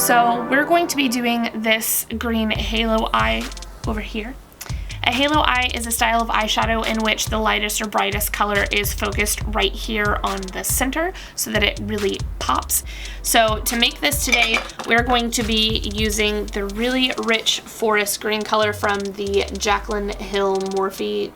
So we're going to be doing this green halo eye over here. A halo eye is a style of eyeshadow in which the lightest or brightest color is focused right here on the center so that it really pops. So to make this today, we're going to be using the really rich forest green color from the JaclynHill Morphe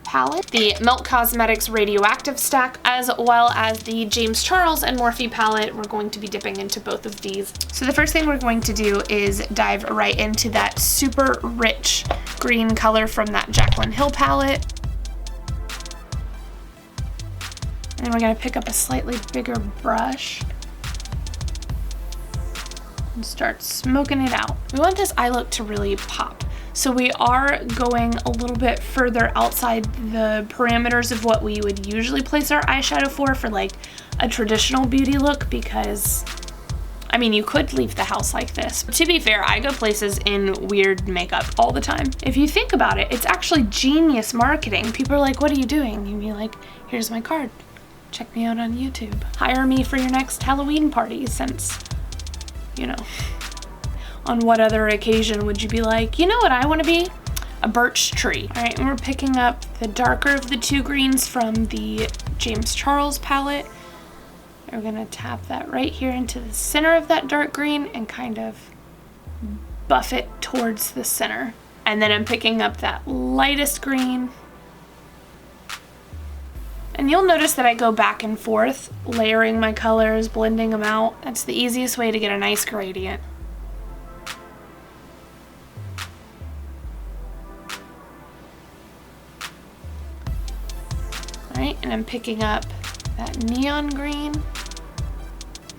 palette, the Melt Cosmetics Radioactive stack, as well as the James Charles and Morphe palette. We're going to be dipping into both of these. So the first thing we're going to do is dive right into that super rich green color from that JaclynHill palette. And we're going to pick up a slightly bigger brush and start smoking it out. We want this eye look to really pop. So we are going a little bit further outside the parameters of what we would usually place our eyeshadow for like a traditional beauty look, because I mean, you could leave the house like this. To be fair, I go places in weird makeup all the time. If you think about it, it's actually genius marketing. People are like, what are you doing? And you're like, here's my card. Check me out on YouTube. Hire me for your next Halloween party, since, you know. On what other occasion would you be like, you know what I want to be? A birch tree. All right, and we're picking up the darker of the two greens from the James Charles palette. We're gonna tap that right here into the center of that dark green and kind of buff it towards the center. And then I'm picking up that lightest green. And you'll notice that I go back and forth, layering my colors, blending them out. That's the easiest way to get a nice gradient. Right, and I'm picking up that neon green,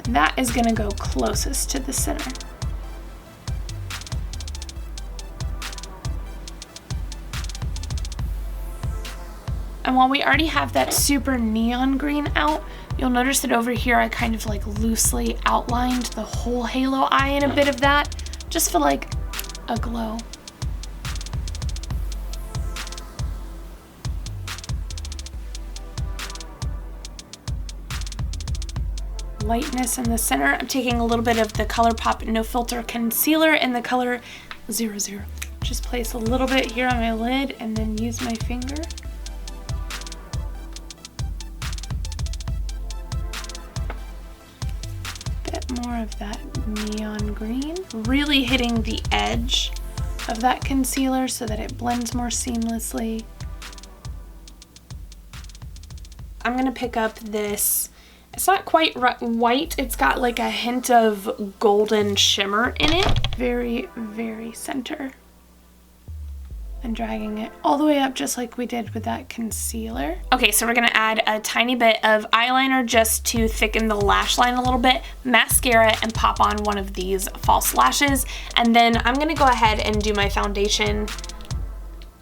and that is gonna go closest to the center. And while we already have that super neon green out, you'll notice that over here I kind of like loosely outlined the whole halo eye in a bit of that, just for like a glow. Lightness in the center. I'm taking a little bit of the ColourPop No Filter Concealer in the color 00. Just place a little bit here on my lid and then use my finger. Bit more of that neon green. Really hitting the edge of that concealer so that it blends more seamlessly. I'm gonna pick up this, it's not quite white, it's got like a hint of golden shimmer in it. Very, very center. And dragging it all the way up just like we did with that concealer. Okay, so we're gonna add a tiny bit of eyeliner just to thicken the lash line a little bit, mascara, and pop on one of these false lashes. And then I'm gonna go ahead and do my foundation.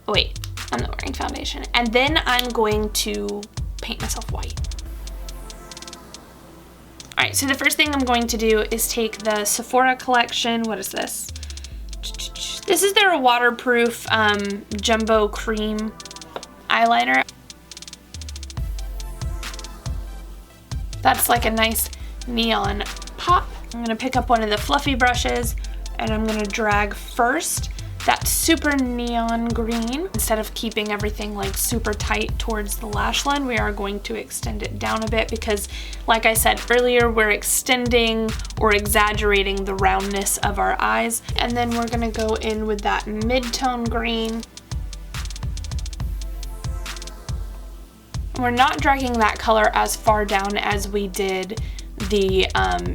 Oh, wait, I'm not wearing foundation. And then I'm going to paint myself white. All right, so the first thing I'm going to do is take the Sephora collection. What is this? This is their waterproof jumbo cream eyeliner. That's like a nice neon pop. I'm gonna pick up one of the fluffy brushes and I'm gonna drag first that super neon green. Instead of keeping everything like super tight towards the lash line, we are going to extend it down a bit because, like I said earlier, we're extending or exaggerating the roundness of our eyes. And then we're gonna go in with that mid-tone green. We're not dragging that color as far down as we did the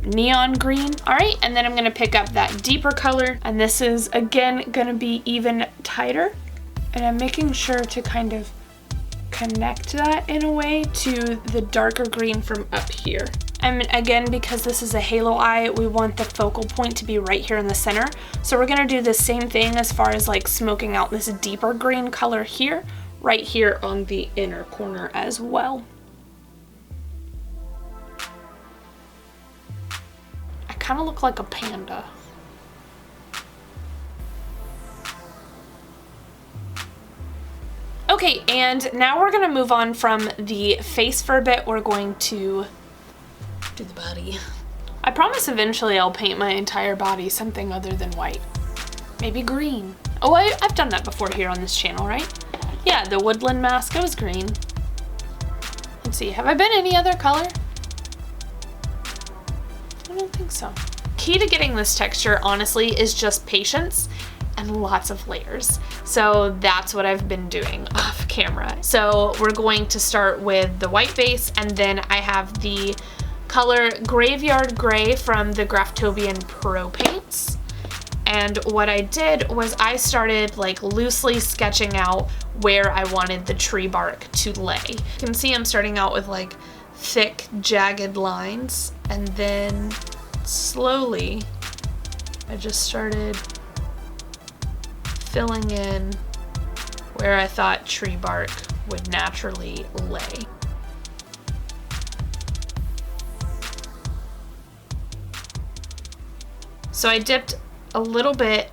neon green. All right, and then I'm gonna pick up that deeper color, and this is again gonna be even tighter, and I'm making sure to kind of connect that in a way to the darker green from up here. And again, because this is a halo eye, we want the focal point to be right here in the center, so we're gonna do the same thing as far as like smoking out this deeper green color here, right here on the inner corner as well. Kind of look like a panda. Okay, and now we're gonna move on from the face for a bit. We're going to do the body. I promise eventually I'll paint my entire body something other than white. Maybe green. Oh, I've done that before here on this channel, right? Yeah, the woodland mask, it was green. Let's see, have I been any other color? I don't think so. Key to getting this texture, honestly, is just patience and lots of layers. So that's what I've been doing off camera. So we're going to start with the white base, and then I have the color Graveyard Gray from the GRAFTOBIAN Pro Paints. And what I did was I started like loosely sketching out where I wanted the tree bark to lay. You can see I'm starting out with like thick, jagged lines, and then slowly I just started filling in where I thought tree bark would naturally lay. So I dipped a little bit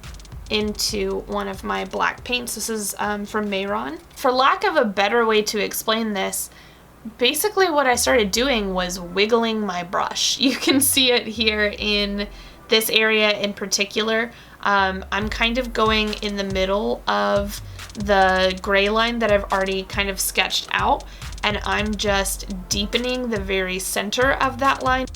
into one of my black paints. This is from MEHRON. For lack of a better way to explain this, basically what I started doing was wiggling my brush. You can see it here in this area in particular. I'm kind of going in the middle of the gray line that I've already kind of sketched out, and I'm just deepening the very center of that line.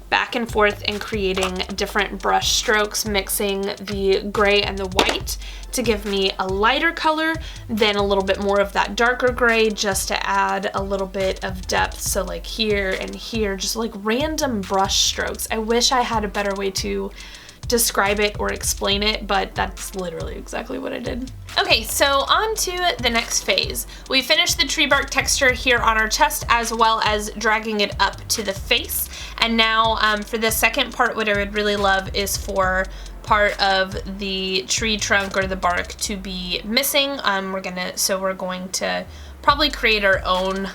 Back and forth and creating different brush strokes, mixing the gray and the white to give me a lighter color, then a little bit more of that darker gray just to add a little bit of depth. So like here and here, just like random brush strokes. I wish I had a better way to describe it or explain it, but that's literally exactly what I did. Okay, so on to the next phase. We finished the tree bark texture here on our chest, as well as dragging it up to the face. And now for the second part, what I would really love is for part of the tree trunk or the bark to be missing. We're going to probably create our own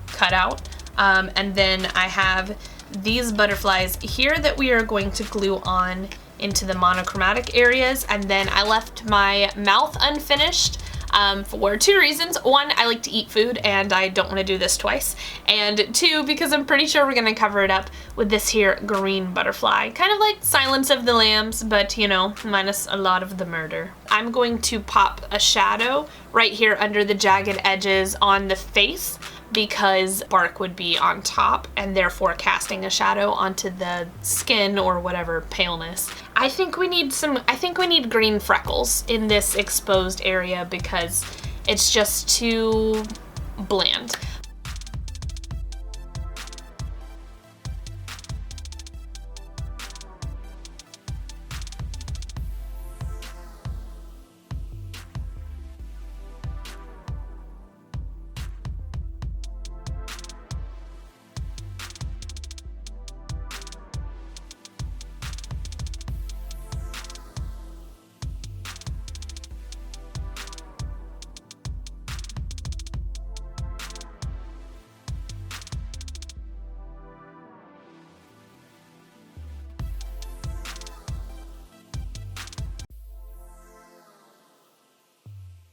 cutout. And then I have these butterflies here that we are going to glue on into the monochromatic areas, and then I left my mouth unfinished for two reasons. One, I like to eat food and I don't want to do this twice, and two, because I'm pretty sure we're going to cover it up with this here green butterfly, kind of like Silence of the Lambs, but you know, minus a lot of the murder. I'm going to pop a shadow right here under the jagged edges on the face, because bark would be on top and therefore casting a shadow onto the skin or whatever paleness. I think we need green freckles in this exposed area because it's just too bland.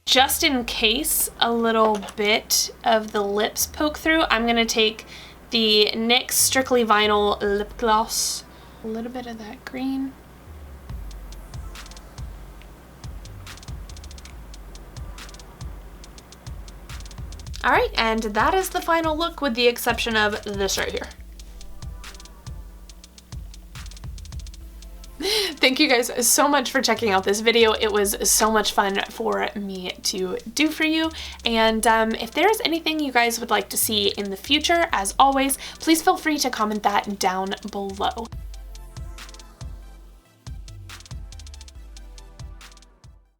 Just in case a little bit of the lips poke through, I'm going to take the NYX Strictly Vinyl Lip Gloss, a little bit of that green. Alright, and that is the final look with the exception of this right here. Thank you guys so much for checking out this video. It was so much fun for me to do for you. And if there's anything you guys would like to see in the future, as always, please feel free to comment that down below.